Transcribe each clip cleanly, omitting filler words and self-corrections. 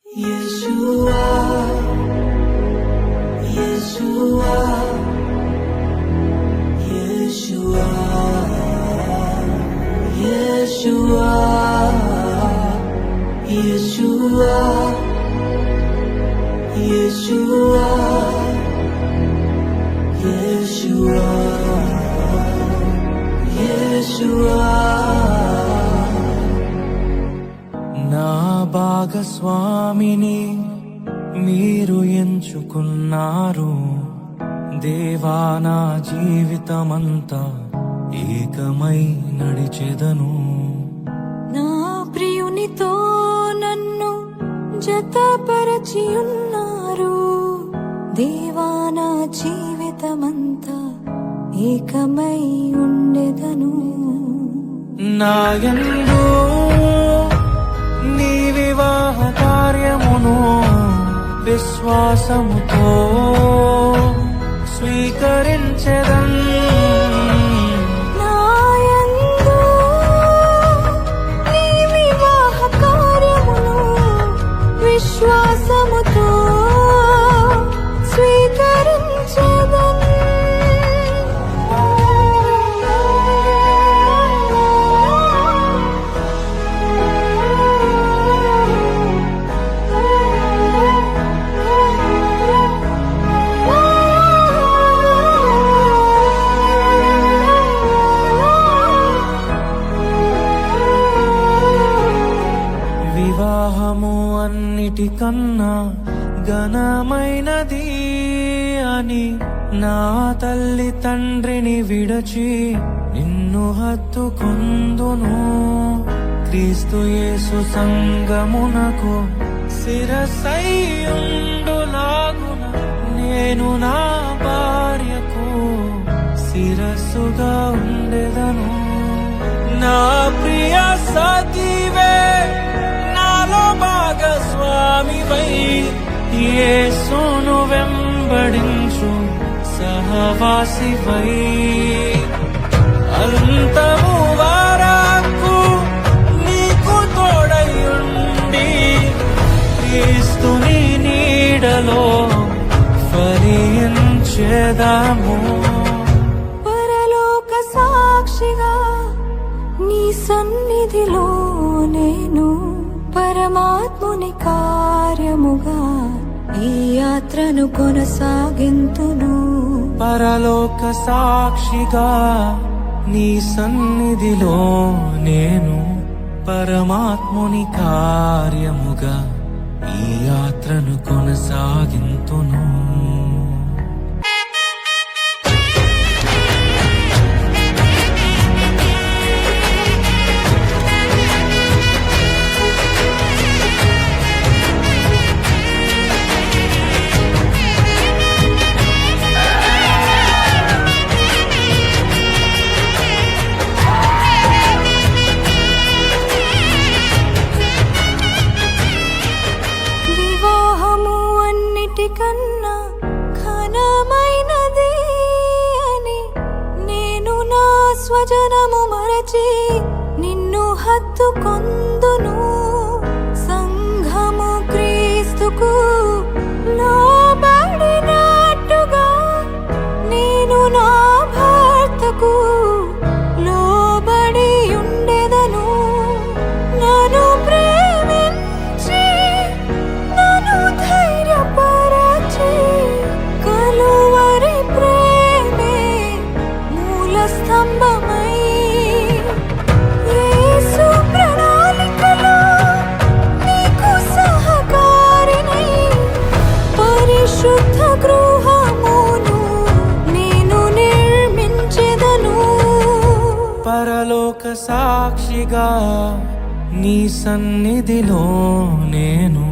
Yeshua, Yeshua, Yeshua, Yeshua, Yeshua, Yeshua, Yeshua, Yeshua. నా భాగస్వామిని మీరు ఎంచుకున్నారు దేవా, నా జీవితమంతా ఏకమై నడిచెదను. నా ప్రియునితో నన్ను జతపరచి ఉన్నారు దేవా, నా జీవితమంతా ఏకమై ఉండెదను. నాయందు నీ వివాహ కార్యమును విశ్వాసముతో స్వీకరించెదన్. నాయందు నీ వివాహ కార్యమును విశ్వాసముతో స్వీకరించెదన్. వివాహము అన్నిటికన్నా ఘనమైనది అని నా తల్లి తండ్రిని విడచి నిన్ను హత్తుకొందును. క్రీస్తు యేసు సంగమునకు శిరస్సైయుండులాగున నేను నా భార్యకు శిరస్సుగా ఉండెదను. నా ప్రియ సతీవే నాలో భాగస్వామివై యేసును వెంబడించు సహవాసివై అంతము వరకు నీకు తోడయుండి క్రీస్తుని నీడలో ఫలించెదము. పరలోక సాక్షిగా నీ సన్నిధిలో నేను పరమాత్ముని కార్యముగా ఈ యాత్రను కొనసాగింతును. పరలోక సాక్షిగా నీ సన్నిధిలో నేను పరమాత్ముని కార్యముగా ఈ యాత్రను కొనసాగింతును. కన్నా ఘనమైనది అని నేను నా స్వజనము మరచి నిన్ను హత్తుకొందును. సంఘము క్రీస్తుకు లోబడినట్టుగా నేను నా భర్తకు లోబడి ఉండెదను. నన్ను ప్రేమించి నన్ను ధైర్యపరచి కలువరి ప్రేమే మూల స్తంభమై యేసు ప్రణాళికలో నీకు సహకారినై పరిశుద్ధ గృహమును నేను నిర్మించెదను. పరలోక సాక్షిగా నీ సన్నిధిలో నేను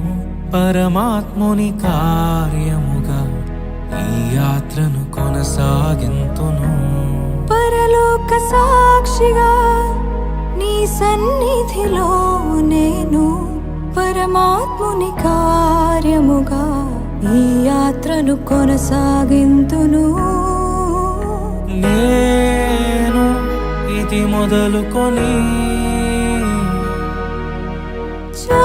పరమాత్ముని కార్యముగా ఈ యాత్రను కొనసాగింతును. పరలోక సాక్షిగా నీ సన్నిధిలో నేను పరమాత్ముని కార్యముగా ఈ యాత్రను కొనసాగింతును. నేను ఇది మొదలుకొని చా